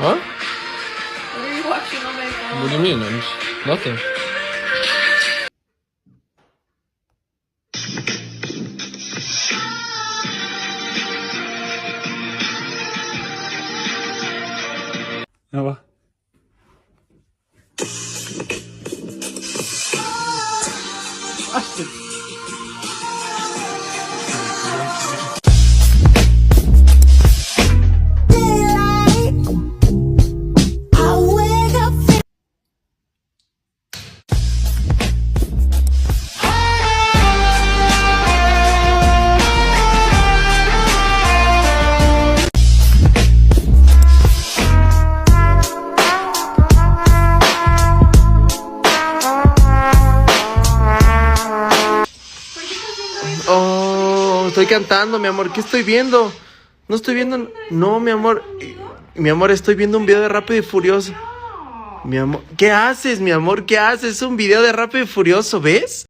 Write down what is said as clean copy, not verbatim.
Huh? What are you watching on my phone? What do you mean? Nothing. Ya va. Oh, estoy cantando, mi amor. ¿Qué estoy viendo? No estoy viendo. No, mi amor. Mi amor, estoy viendo un video de Rápido y Furioso. Mi amor, ¿qué haces, mi amor? ¿Qué haces? Es un video de Rápido y Furioso, ¿ves?